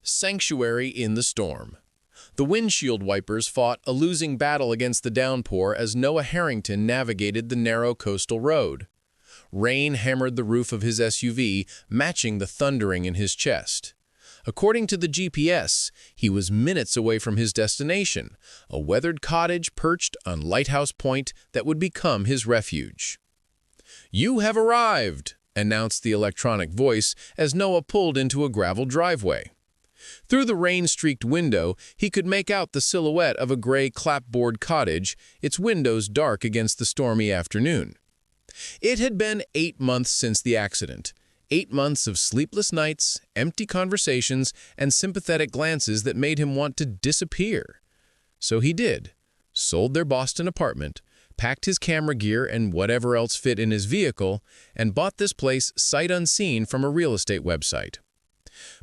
Sanctuary in the storm. The windshield wipers fought a losing battle against the downpour as Noah Harrington navigated the narrow coastal road. Rain hammered the roof of his SUV, matching the thundering in his chest. According to the GPS, he was minutes away from his destination, a weathered cottage perched on Lighthouse Point that would become his refuge. "You have arrived," announced the electronic voice as Noah pulled into a gravel driveway. Through the rain-streaked window, he could make out the silhouette of a gray clapboard cottage, its windows dark against the stormy afternoon. It had been 8 months since the accident. 8 months of sleepless nights, empty conversations, and sympathetic glances that made him want to disappear. So he did. Sold their Boston apartment, packed his camera gear and whatever else fit in his vehicle, and bought this place sight unseen from a real estate website.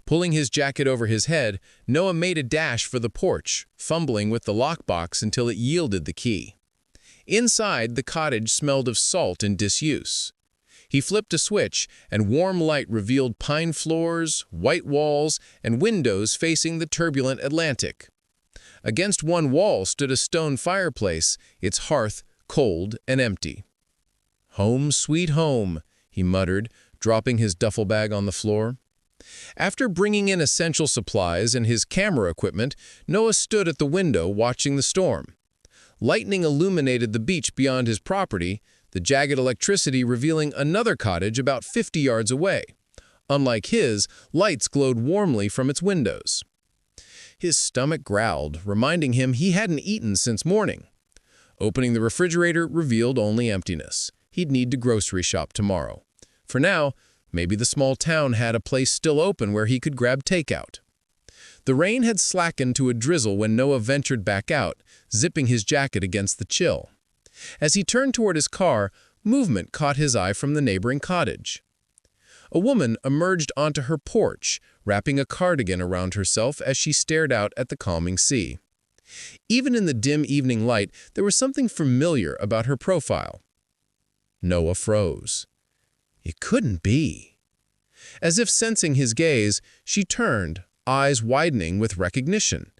Pulling his jacket over his head, Noah made a dash for the porch, fumbling with the lockbox until it yielded the key. Inside, the cottage smelled of salt and disuse. He flipped a switch, and warm light revealed pine floors, white walls, and windows facing the turbulent Atlantic. Against one wall stood a stone fireplace, its hearth cold and empty. "Home, sweet home," he muttered, dropping his duffel bag on the floor. After bringing in essential supplies and his camera equipment, Noah stood at the window watching the storm. Lightning illuminated the beach beyond his property, the jagged electricity revealing another cottage about 50 yards away. Unlike his, lights glowed warmly from its windows. His stomach growled, reminding him he hadn't eaten since morning. Opening the refrigerator revealed only emptiness. He'd need to grocery shop tomorrow. For now, maybe the small town had a place still open where he could grab takeout. The rain had slackened to a drizzle when Noah ventured back out, zipping his jacket against the chill. As he turned toward his car, movement caught his eye from the neighboring cottage. A woman emerged onto her porch, wrapping a cardigan around herself as she stared out at the calming sea. Even in the dim evening light, there was something familiar about her profile. Noah froze. It couldn't be. As if sensing his gaze, she turned, eyes widening with recognition.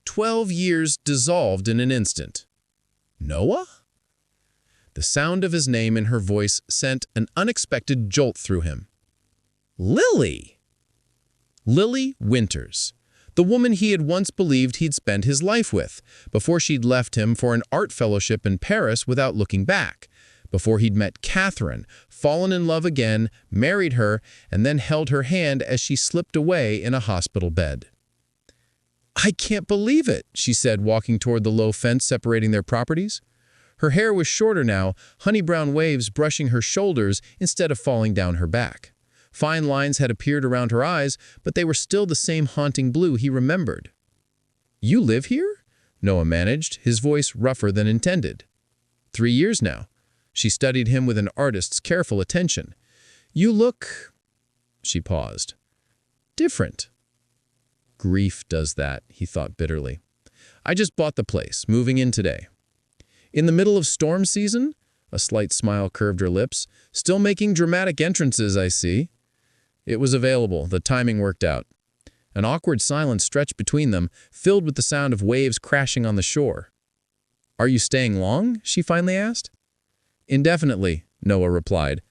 12 years dissolved in an instant. Noah? The sound of his name in her voice sent an unexpected jolt through him. Lily! Lily Winters, the woman he had once believed he'd spend his life with, before she'd left him for an art fellowship in Paris without looking back, before he'd met Catherine, fallen in love again, married her, and then held her hand as she slipped away in a hospital bed. "I can't believe it," she said, walking toward the low fence separating their properties. Her hair was shorter now, honey-brown waves brushing her shoulders instead of falling down her back. Fine lines had appeared around her eyes, but they were still the same haunting blue he remembered. "You live here?" Noah managed, his voice rougher than intended. 3 years now. She studied him with an artist's careful attention. "You look—" She paused. "Different." Grief does that, he thought bitterly. "I just bought the place, moving in today." "In the middle of storm season?" A slight smile curved her lips. "Still making dramatic entrances, I see." It was available. The timing worked out. An awkward silence stretched between them, filled with the sound of waves crashing on the shore. "Are you staying long?" she finally asked. "Indefinitely," Noah replied.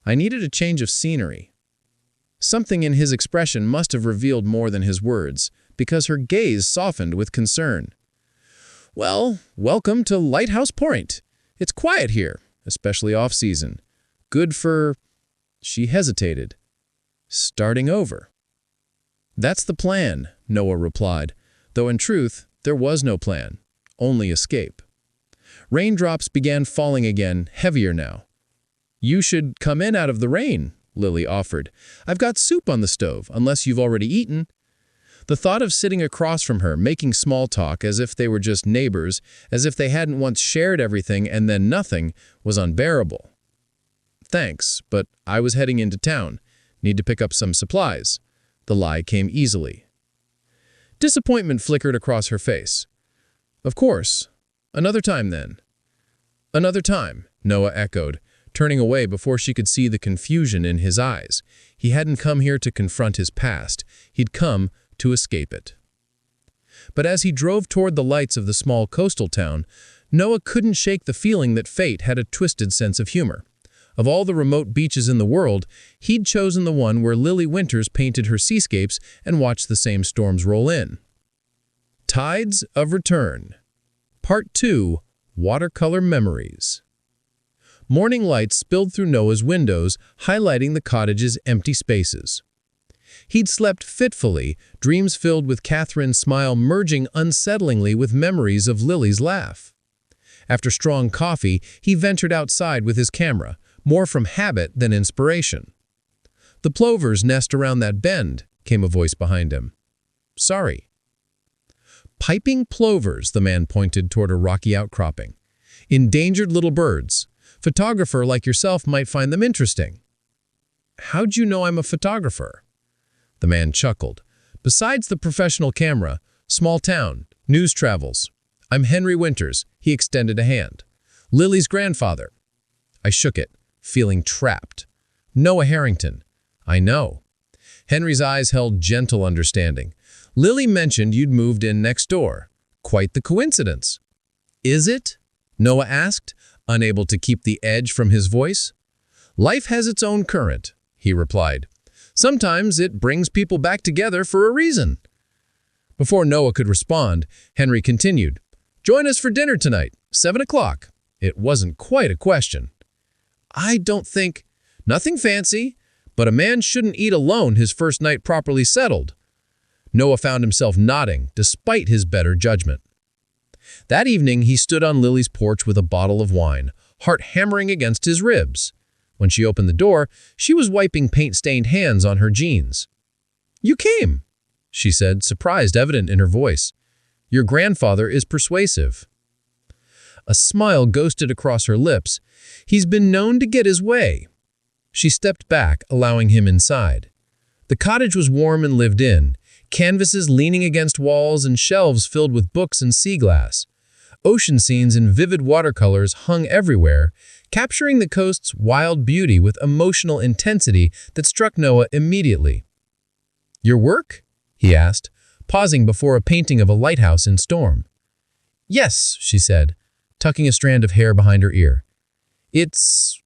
"I needed a change of scenery." Something in his expression must have revealed more than his words, because her gaze softened with concern. "Well, welcome to Lighthouse Point. It's quiet here, especially off-season. Good for—" She hesitated. "Starting over." "That's the plan," Noah replied, though in truth, there was no plan, only escape. Raindrops began falling again, heavier now. "You should come in out of the rain," Lily offered. "I've got soup on the stove, unless you've already eaten." The thought of sitting across from her, making small talk as if they were just neighbors, as if they hadn't once shared everything and then nothing, was unbearable. "Thanks, but I was heading into town. Need to pick up some supplies." The lie came easily. Disappointment flickered across her face. "Of course. Another time, then." "Another time," Noah echoed, turning away before she could see the confusion in his eyes. He hadn't come here to confront his past. He'd come to escape it. But as he drove toward the lights of the small coastal town, Noah couldn't shake the feeling that fate had a twisted sense of humor. Of all the remote beaches in the world, he'd chosen the one where Lily Winters painted her seascapes and watched the same storms roll in. Tides of Return. Part 2. Watercolor Memories. Morning light spilled through Noah's windows, highlighting the cottage's empty spaces. He'd slept fitfully, dreams filled with Catherine's smile merging unsettlingly with memories of Lily's laugh. After strong coffee, he ventured outside with his camera, more from habit than inspiration. "The plovers nest around that bend," came a voice behind him. "Sorry." "Piping plovers," the man pointed toward a rocky outcropping. "Endangered little birds. Photographer like yourself might find them interesting." "How'd you know I'm a photographer?" The man chuckled. "Besides the professional camera, small town, news travels. I'm Henry Winters," he extended a hand. "Lily's grandfather." I shook it, feeling trapped. "Noah Harrington." "I know." Henry's eyes held gentle understanding. "Lily mentioned you'd moved in next door. Quite the coincidence." "Is it?" Noah asked, unable to keep the edge from his voice. "Life has its own current," he replied. "Sometimes it brings people back together for a reason." Before Noah could respond, Henry continued, "Join us for dinner tonight, 7 o'clock. It wasn't quite a question. "I don't think—" "Nothing fancy, but a man shouldn't eat alone his first night properly settled." Noah found himself nodding, despite his better judgment. That evening, he stood on Lily's porch with a bottle of wine, heart hammering against his ribs. When she opened the door, she was wiping paint-stained hands on her jeans. "You came," she said, surprise evident in her voice. "Your grandfather is persuasive." A smile ghosted across her lips. "He's been known to get his way." She stepped back, allowing him inside. The cottage was warm and lived in, canvases leaning against walls and shelves filled with books and sea glass. Ocean scenes in vivid watercolors hung everywhere, capturing the coast's wild beauty with emotional intensity that struck Noah immediately. "Your work?" he asked, pausing before a painting of a lighthouse in storm. "Yes," she said, tucking a strand of hair behind her ear. "It's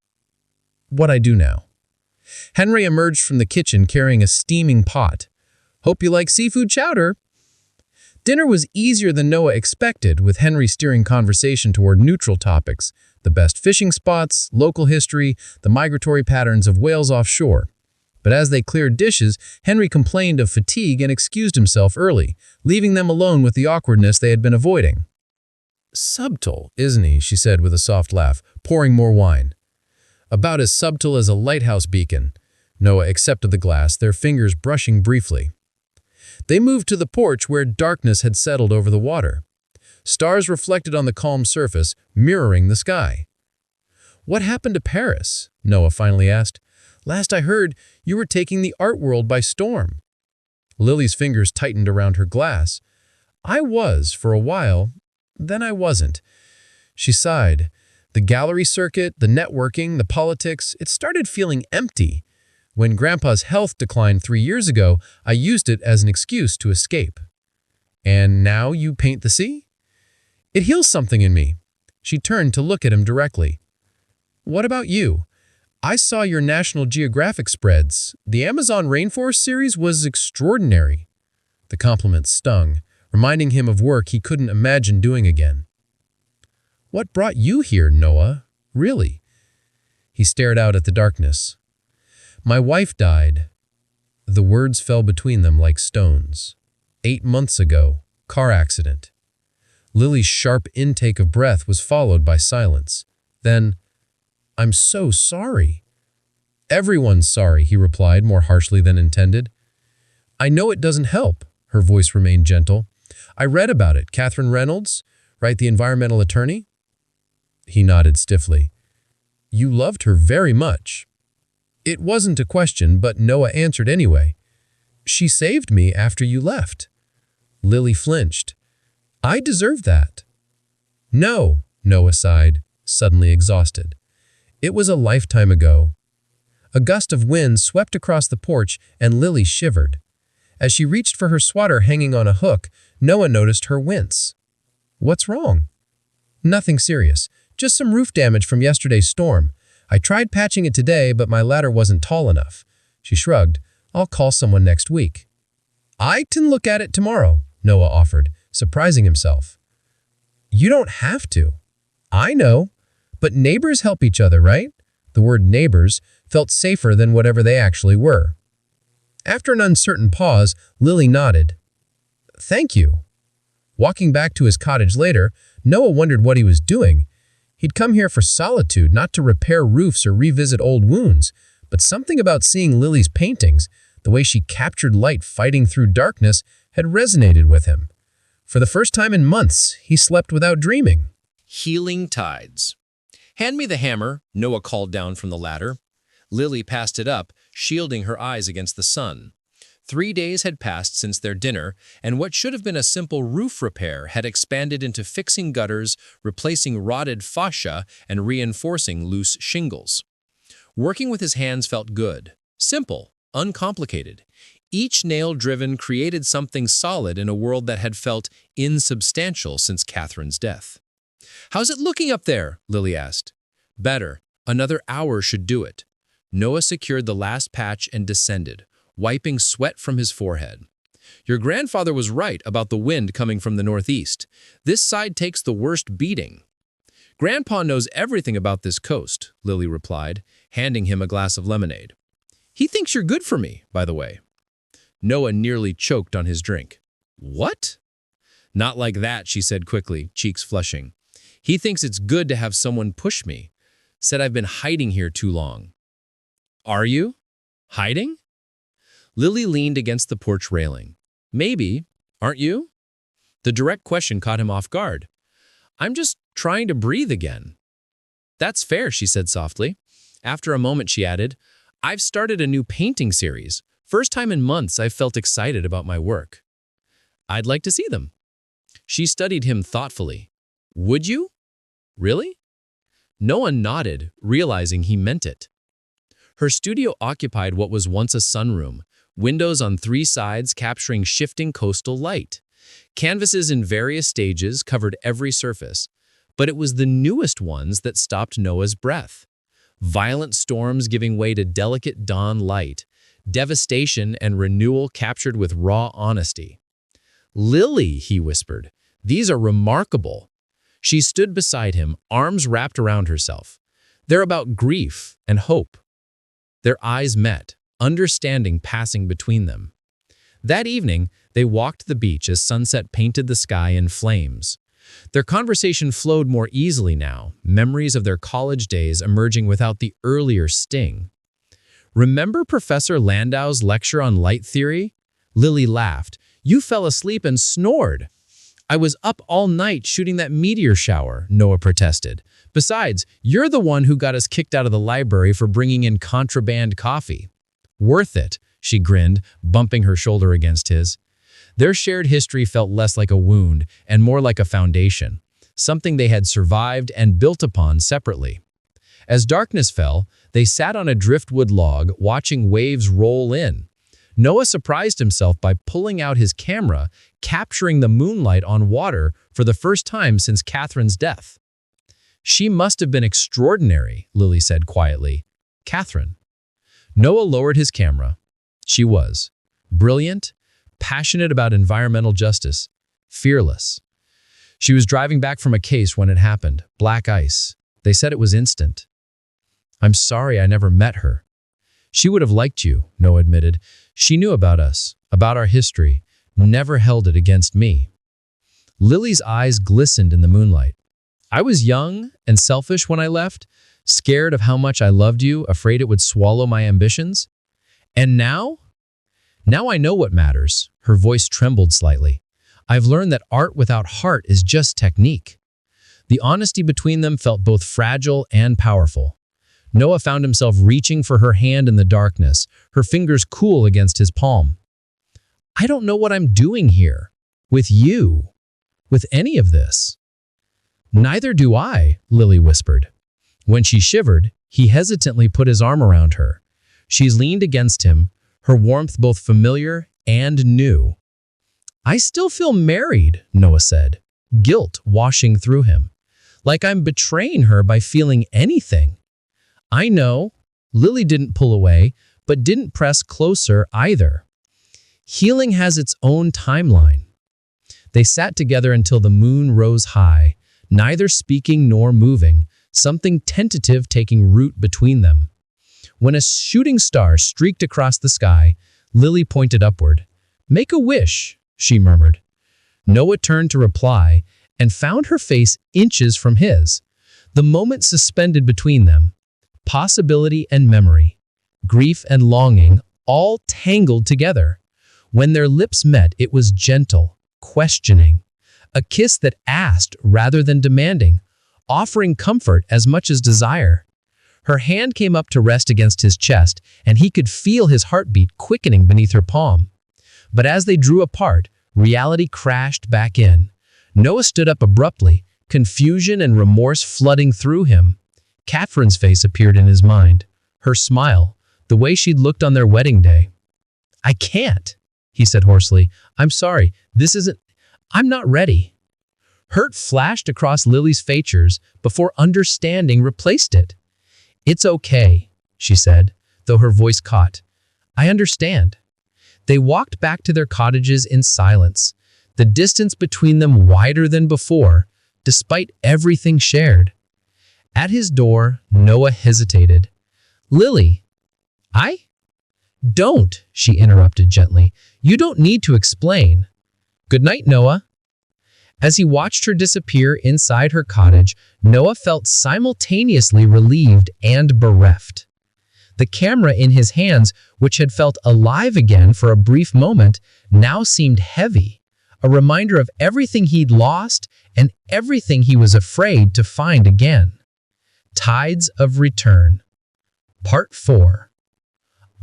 what I do now." Henry emerged from the kitchen carrying a steaming pot. "Hope you like seafood chowder." Dinner was easier than Noah expected, with Henry steering conversation toward neutral topics, the best fishing spots, local history, the migratory patterns of whales offshore. But as they cleared dishes, Henry complained of fatigue and excused himself early, leaving them alone with the awkwardness they had been avoiding. "Subtle, isn't he?" she said with a soft laugh, pouring more wine. "About as subtle as a lighthouse beacon." Noah accepted the glass, their fingers brushing briefly. They moved to the porch where darkness had settled over the water. Stars reflected on the calm surface, mirroring the sky. "What happened to Paris?" Noah finally asked. "Last I heard, you were taking the art world by storm." Lily's fingers tightened around her glass. "I was, for a while. Then I wasn't." She sighed. "The gallery circuit, the networking, the politics, it started feeling empty. When Grandpa's health declined 3 years ago, I used it as an excuse to escape." "And now you paint the sea?" "It heals something in me." She turned to look at him directly. "What about you? I saw your National Geographic spreads. The Amazon Rainforest series was extraordinary." The compliment stung, reminding him of work he couldn't imagine doing again. "What brought you here, Noah? Really?" He stared out at the darkness. "My wife died." The words fell between them like stones. 8 months ago, car accident. Lily's sharp intake of breath was followed by silence. Then, "I'm so sorry." "Everyone's sorry," he replied more harshly than intended. "I know it doesn't help." Her voice remained gentle. "I read about it. Catherine Reynolds, right, the environmental attorney?" He nodded stiffly. "You loved her very much." It wasn't a question, but Noah answered anyway. "She saved me after you left." Lily flinched. "I deserve that." "No," Noah sighed, suddenly exhausted. "It was a lifetime ago." A gust of wind swept across the porch and Lily shivered. As she reached for her sweater hanging on a hook, Noah noticed her wince. "What's wrong?" "Nothing serious. Just some roof damage from yesterday's storm. I tried patching it today, but my ladder wasn't tall enough." She shrugged. "I'll call someone next week." "I can look at it tomorrow," Noah offered, surprising himself. "You don't have to." "I know. But neighbors help each other, right?" The word neighbors felt safer than whatever they actually were. After an uncertain pause, Lily nodded. "Thank you." Walking back to his cottage later, Noah wondered what he was doing. He'd come here for solitude, not to repair roofs or revisit old wounds, but something about seeing Lily's paintings, the way she captured light fighting through darkness, had resonated with him. For the first time in months, he slept without dreaming. Healing tides. "Hand me the hammer," Noah called down from the ladder. Lily passed it up, shielding her eyes against the sun. 3 days had passed since their dinner, and what should have been a simple roof repair had expanded into fixing gutters, replacing rotted fascia, and reinforcing loose shingles. Working with his hands felt good. Simple, uncomplicated. Each nail-driven created something solid in a world that had felt insubstantial since Catherine's death. "How's it looking up there?" Lily asked. "Better. Another hour should do it." Noah secured the last patch and descended, wiping sweat from his forehead. "Your grandfather was right about the wind coming from the northeast. This side takes the worst beating." "Grandpa knows everything about this coast," Lily replied, handing him a glass of lemonade. "He thinks you're good for me, by the way." Noah nearly choked on his drink. "What?" "Not like that," she said quickly, cheeks flushing. "He thinks it's good to have someone push me. Said I've been hiding here too long." "Are you? Hiding?" Lily leaned against the porch railing. "Maybe. Aren't you?" The direct question caught him off guard. "I'm just trying to breathe again." "That's fair," she said softly. After a moment, she added, "I've started a new painting series. First time in months I've felt excited about my work." "I'd like to see them." She studied him thoughtfully. "Would you? Really?" Noah nodded, realizing he meant it. Her studio occupied what was once a sunroom, windows on 3 sides capturing shifting coastal light. Canvases in various stages covered every surface, but it was the newest ones that stopped Noah's breath. Violent storms giving way to delicate dawn light, devastation and renewal captured with raw honesty. "Lily," he whispered, "these are remarkable." She stood beside him, arms wrapped around herself. "They're about grief and hope." Their eyes met, understanding passing between them. That evening, they walked the beach as sunset painted the sky in flames. Their conversation flowed more easily now, memories of their college days emerging without the earlier sting. "Remember Professor Landau's lecture on light theory?" Lily laughed. "You fell asleep and snored." "I was up all night shooting that meteor shower," Noah protested. "Besides, you're the one who got us kicked out of the library for bringing in contraband coffee." "Worth it," she grinned, bumping her shoulder against his. Their shared history felt less like a wound and more like a foundation, something they had survived and built upon separately. As darkness fell, they sat on a driftwood log, watching waves roll in. Noah surprised himself by pulling out his camera, capturing the moonlight on water for the first time since Catherine's death. "She must have been extraordinary," Lily said quietly. "Catherine." Noah lowered his camera. She was. Brilliant, passionate about environmental justice, fearless. She was driving back from a case when it happened, black ice. They said it was instant. "I'm sorry I never met her." "She would have liked you," Noah admitted. "She knew about us, about our history, never held it against me." Lily's eyes glistened in the moonlight. "I was young and selfish when I left, scared of how much I loved you, afraid it would swallow my ambitions. And now? Now I know what matters." Her voice trembled slightly. "I've learned that art without heart is just technique." The honesty between them felt both fragile and powerful. Noah found himself reaching for her hand in the darkness, her fingers cool against his palm. "I don't know what I'm doing here. With you. With any of this." "Neither do I," Lily whispered. When she shivered, he hesitantly put his arm around her. She leaned against him, her warmth both familiar and new. "I still feel married," Noah said, guilt washing through him. "Like I'm betraying her by feeling anything." "I know." Lily didn't pull away, but didn't press closer either. "Healing has its own timeline." They sat together until the moon rose high, neither speaking nor moving, something tentative taking root between them. When a shooting star streaked across the sky, Lily pointed upward. "Make a wish," she murmured. Noah turned to reply and found her face inches from his. The moment suspended between them. Possibility and memory, grief and longing, all tangled together. When their lips met, it was gentle, questioning. A kiss that asked rather than demanding, offering comfort as much as desire. Her hand came up to rest against his chest, and he could feel his heartbeat quickening beneath her palm. But as they drew apart, reality crashed back in. Noah stood up abruptly, confusion and remorse flooding through him. Catherine's face appeared in his mind. Her smile, the way she'd looked on their wedding day. "I can't," he said hoarsely. "I'm sorry, I'm not ready." Hurt flashed across Lily's features before understanding replaced it. "It's okay," she said, though her voice caught. "I understand." They walked back to their cottages in silence, the distance between them wider than before, despite everything shared. At his door, Noah hesitated. "Lily, Don't," she interrupted gently. "You don't need to explain." "Good night, Noah." As he watched her disappear inside her cottage, Noah felt simultaneously relieved and bereft. The camera in his hands, which had felt alive again for a brief moment, now seemed heavy, a reminder of everything he'd lost and everything he was afraid to find again. Tides of Return. Part 4.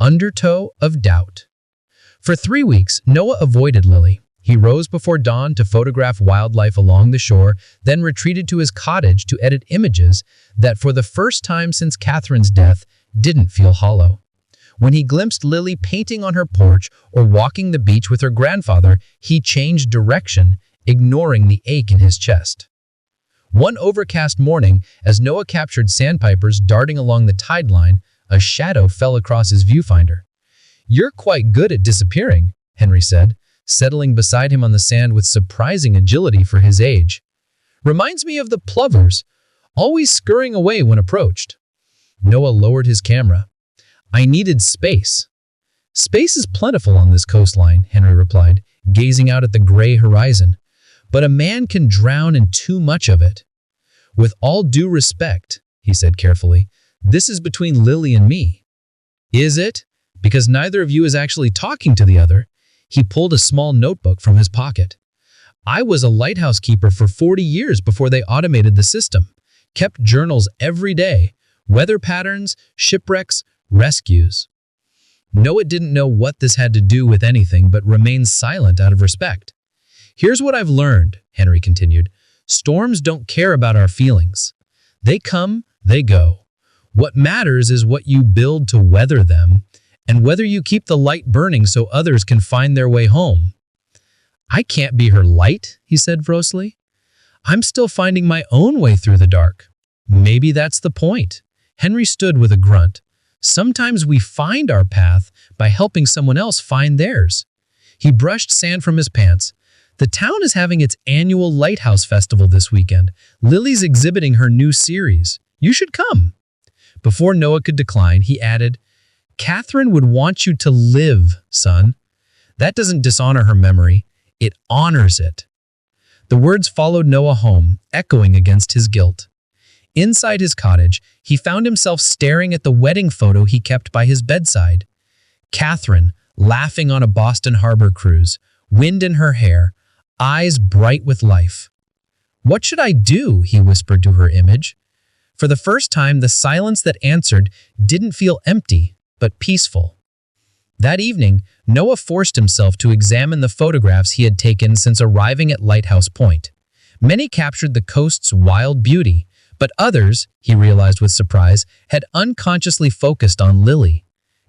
Undertow of Doubt. For 3 weeks, Noah avoided Lily. He rose before dawn to photograph wildlife along the shore, then retreated to his cottage to edit images that, for the first time since Catherine's death, didn't feel hollow. When he glimpsed Lily painting on her porch or walking the beach with her grandfather, he changed direction, ignoring the ache in his chest. One overcast morning, as Noah captured sandpipers darting along the tide line, a shadow fell across his viewfinder. "You're quite good at disappearing," Henry said, settling beside him on the sand with surprising agility for his age. "Reminds me of the plovers, always scurrying away when approached." Noah lowered his camera. "I needed space." "Space is plentiful on this coastline," Henry replied, gazing out at the gray horizon. "But a man can drown in too much of it." "With all due respect," he said carefully, "this is between Lily and me." "Is it? Because neither of you is actually talking to the other." He pulled a small notebook from his pocket. "I was a lighthouse keeper for 40 years before they automated the system. Kept journals every day. Weather patterns, shipwrecks, rescues." Noah didn't know what this had to do with anything, but remained silent out of respect. "Here's what I've learned," Henry continued. "Storms don't care about our feelings. They come, they go. What matters is what you build to weather them, and whether you keep the light burning so others can find their way home." "I can't be her light," he said frostily. "I'm still finding my own way through the dark." "Maybe that's the point." Henry stood with a grunt. "Sometimes we find our path by helping someone else find theirs." He brushed sand from his pants. "The town is having its annual Lighthouse Festival this weekend. Lily's exhibiting her new series. You should come." Before Noah could decline, he added, "Catherine would want you to live, son. That doesn't dishonor her memory. It honors it." The words followed Noah home, echoing against his guilt. Inside his cottage, he found himself staring at the wedding photo he kept by his bedside. Catherine, laughing on a Boston Harbor cruise, wind in her hair, eyes bright with life. "What should I do?" he whispered to her image. For the first time, the silence that answered didn't feel empty, but peaceful. That evening, Noah forced himself to examine the photographs he had taken since arriving at Lighthouse Point. Many captured the coast's wild beauty, but others, he realized with surprise, had unconsciously focused on Lily.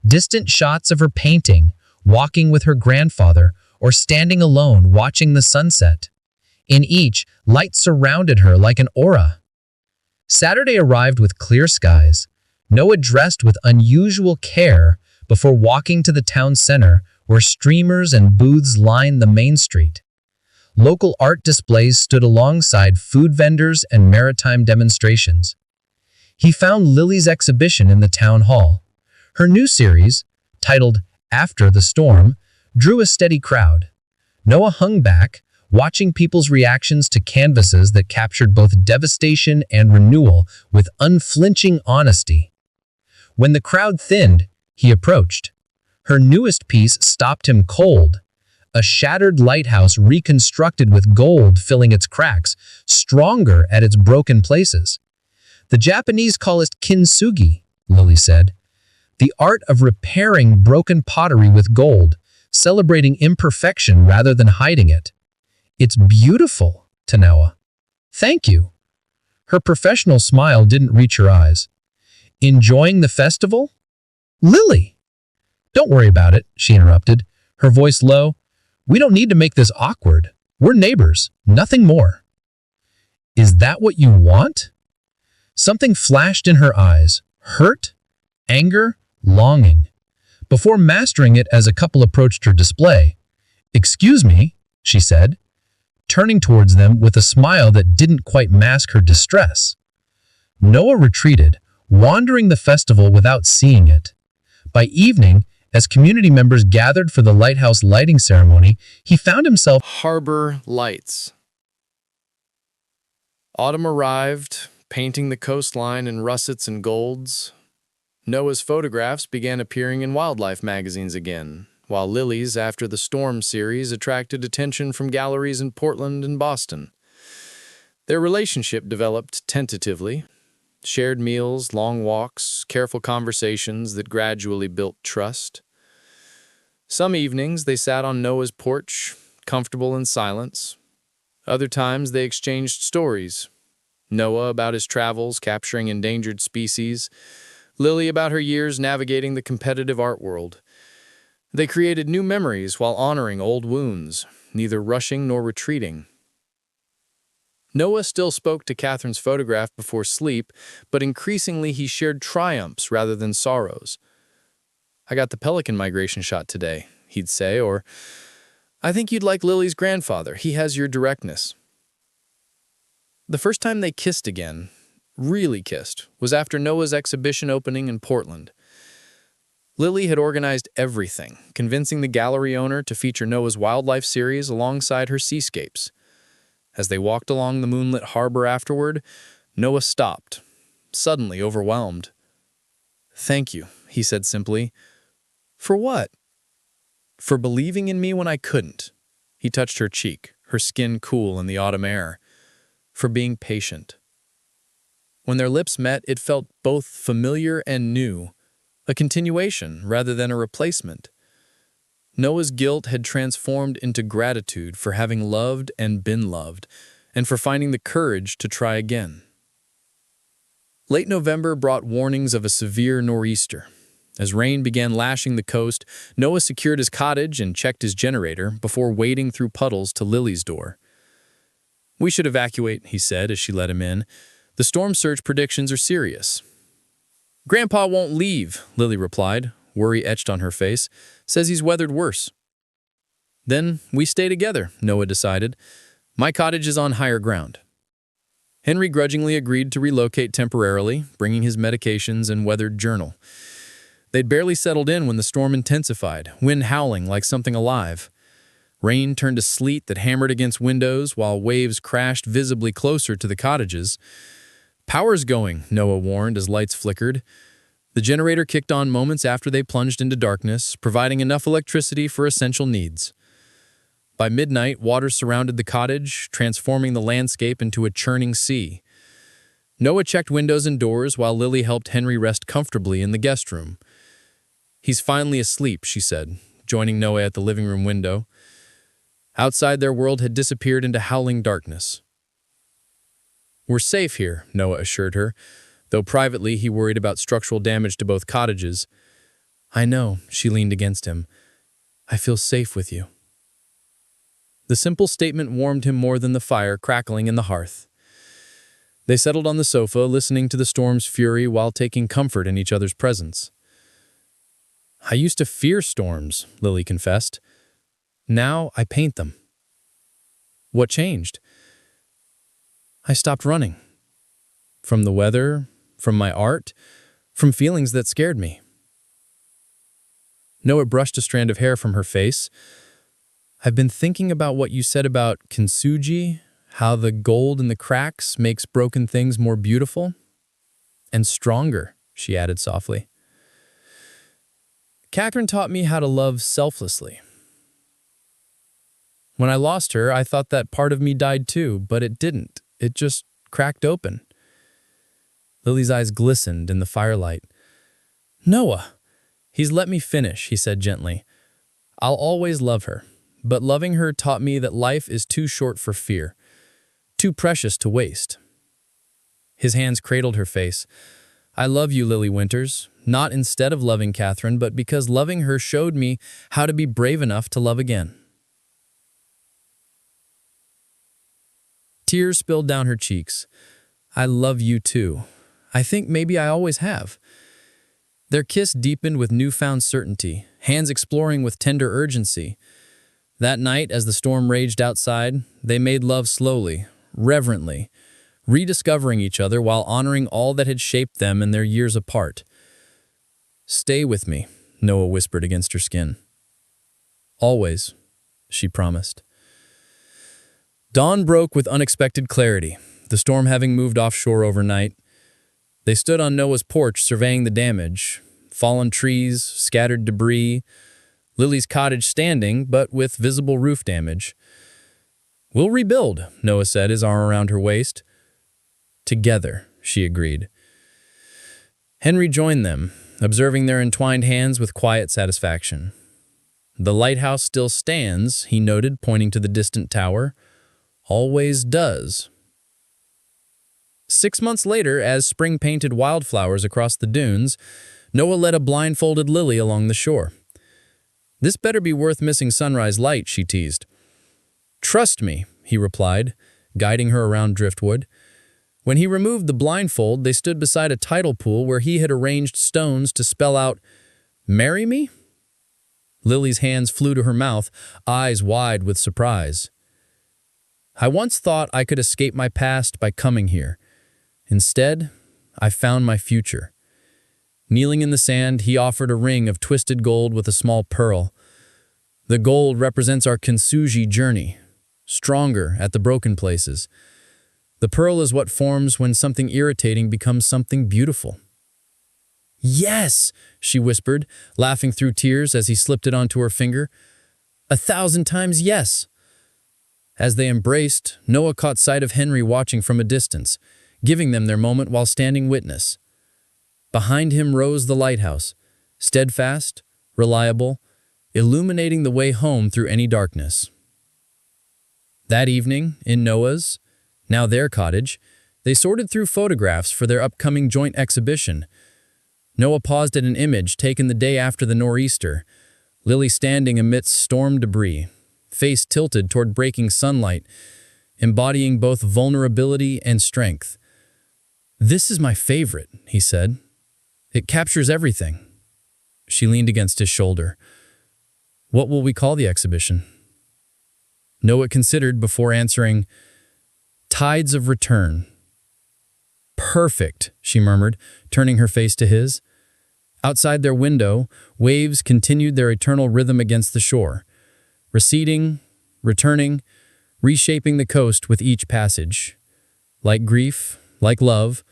Distant shots of her painting, walking with her grandfather, or standing alone watching the sunset. In each, light surrounded her like an aura. Saturday arrived with clear skies. Noah dressed with unusual care before walking to the town center where streamers and booths lined the main street. Local art displays stood alongside food vendors and maritime demonstrations. He found Lily's exhibition in the town hall. Her new series, titled After the Storm, drew a steady crowd. Noah hung back, watching people's reactions to canvases that captured both devastation and renewal with unflinching honesty. When the crowd thinned, he approached. Her newest piece stopped him cold. A shattered lighthouse reconstructed with gold filling its cracks, stronger at its broken places. The Japanese call it kintsugi, Lily said. The art of repairing broken pottery with gold, celebrating imperfection rather than hiding it. It's beautiful, to Noah. Thank you. Her professional smile didn't reach her eyes. Enjoying the festival? Lily! Don't worry about it, she interrupted, her voice low. We don't need to make this awkward. We're neighbors, nothing more. Is that what you want? Something flashed in her eyes. Hurt, anger, longing. Before mastering it as a couple approached her display. Excuse me, she said, turning towards them with a smile that didn't quite mask her distress. Noah retreated, wandering the festival without seeing it. By evening, as community members gathered for the lighthouse lighting ceremony, he found himself Harbor lights. Autumn arrived, painting the coastline in russets and golds. Noah's photographs began appearing in wildlife magazines again, while Lily's After the Storm series attracted attention from galleries in Portland and Boston. Their relationship developed tentatively. Shared meals, long walks, careful conversations that gradually built trust. Some evenings they sat on Noah's porch, comfortable in silence. Other times they exchanged stories. Noah about his travels capturing endangered species, Lily about her years navigating the competitive art world. They created new memories while honoring old wounds, neither rushing nor retreating. Noah still spoke to Catherine's photograph before sleep, but increasingly he shared triumphs rather than sorrows. I got the pelican migration shot today, he'd say, or, I think you'd like Lily's grandfather, he has your directness. The first time they kissed again, really kissed, was after Noah's exhibition opening in Portland. Lily had organized everything, convincing the gallery owner to feature Noah's wildlife series alongside her seascapes. As they walked along the moonlit harbor afterward, Noah stopped, suddenly overwhelmed. Thank you, he said simply. For what? For believing in me when I couldn't. He touched her cheek, her skin cool in the autumn air. For being patient. When their lips met, it felt both familiar and new, a continuation rather than a replacement. Noah's guilt had transformed into gratitude for having loved and been loved, and for finding the courage to try again. Late November brought warnings of a severe nor'easter. As rain began lashing the coast, Noah secured his cottage and checked his generator before wading through puddles to Lily's door. We should evacuate, he said as she let him in. The storm surge predictions are serious. Grandpa won't leave, Lily replied, worry etched on her face. Says he's weathered worse. Then we stay together, Noah decided. My cottage is on higher ground. Henry grudgingly agreed to relocate temporarily, bringing his medications and weathered journal. They'd barely settled in when the storm intensified, wind howling like something alive. Rain turned to sleet that hammered against windows while waves crashed visibly closer to the cottages. Power's going, Noah warned as lights flickered. The generator kicked on moments after they plunged into darkness, providing enough electricity for essential needs. By midnight, water surrounded the cottage, transforming the landscape into a churning sea. Noah checked windows and doors while Lily helped Henry rest comfortably in the guest room. He's finally asleep, she said, joining Noah at the living room window. Outside, their world had disappeared into howling darkness. We're safe here, Noah assured her, though privately he worried about structural damage to both cottages. I know, she leaned against him. I feel safe with you." The simple statement warmed him more than the fire crackling in the hearth. They settled on the sofa, listening to the storm's fury while taking comfort in each other's presence. "I used to fear storms," Lily confessed. "Now I paint them." "What changed?" "I stopped running. From the weather, from my art, from feelings that scared me." Noah brushed a strand of hair from her face. "I've been thinking about what you said about kintsugi, how the gold in the cracks makes broken things more beautiful and stronger," she added softly. "Catherine taught me how to love selflessly. When I lost her, I thought that part of me died too, but it didn't. It just cracked open." Lily's eyes glistened in the firelight. "Noah, he's let me finish," he said gently. "I'll always love her, but loving her taught me that life is too short for fear, too precious to waste." His hands cradled her face. "I love you, Lily Winters, not instead of loving Catherine, but because loving her showed me how to be brave enough to love again." Tears spilled down her cheeks. "I love you too. I think maybe I always have." Their kiss deepened with newfound certainty, hands exploring with tender urgency. That night, as the storm raged outside, they made love slowly, reverently, rediscovering each other while honoring all that had shaped them in their years apart. "Stay with me," Noah whispered against her skin. "Always," she promised. Dawn broke with unexpected clarity, the storm having moved offshore overnight. They stood on Noah's porch surveying the damage, fallen trees, scattered debris, Lily's cottage standing, but with visible roof damage. "We'll rebuild," Noah said, his arm around her waist. "Together," she agreed. Henry joined them, observing their entwined hands with quiet satisfaction. "The lighthouse still stands," he noted, pointing to the distant tower. "Always does." 6 months later, as spring painted wildflowers across the dunes, Noah led a blindfolded Lily along the shore. "This better be worth missing sunrise light," she teased. "Trust me," he replied, guiding her around driftwood. When he removed the blindfold, they stood beside a tidal pool where he had arranged stones to spell out, "Marry me?" Lily's hands flew to her mouth, eyes wide with surprise. "I once thought I could escape my past by coming here. Instead, I found my future." Kneeling in the sand, he offered a ring of twisted gold with a small pearl. "The gold represents our kintsugi journey, stronger at the broken places. The pearl is what forms when something irritating becomes something beautiful." "Yes," she whispered, laughing through tears as he slipped it onto her finger. "1,000 times yes." As they embraced, Noah caught sight of Henry watching from a distance, giving them their moment while standing witness. Behind him rose the lighthouse, steadfast, reliable, illuminating the way home through any darkness. That evening, in Noah's, now their cottage, they sorted through photographs for their upcoming joint exhibition. Noah paused at an image taken the day after the nor'easter, Lily standing amidst storm debris, face tilted toward breaking sunlight, embodying both vulnerability and strength. "This is my favorite," he said. "It captures everything." She leaned against his shoulder. "What will we call the exhibition?" Noah considered before answering, "Tides of Return." "Perfect," she murmured, turning her face to his. Outside their window, waves continued their eternal rhythm against the shore, receding, returning, reshaping the coast with each passage. Like grief, like love,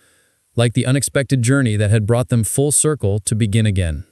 like the unexpected journey that had brought them full circle to begin again.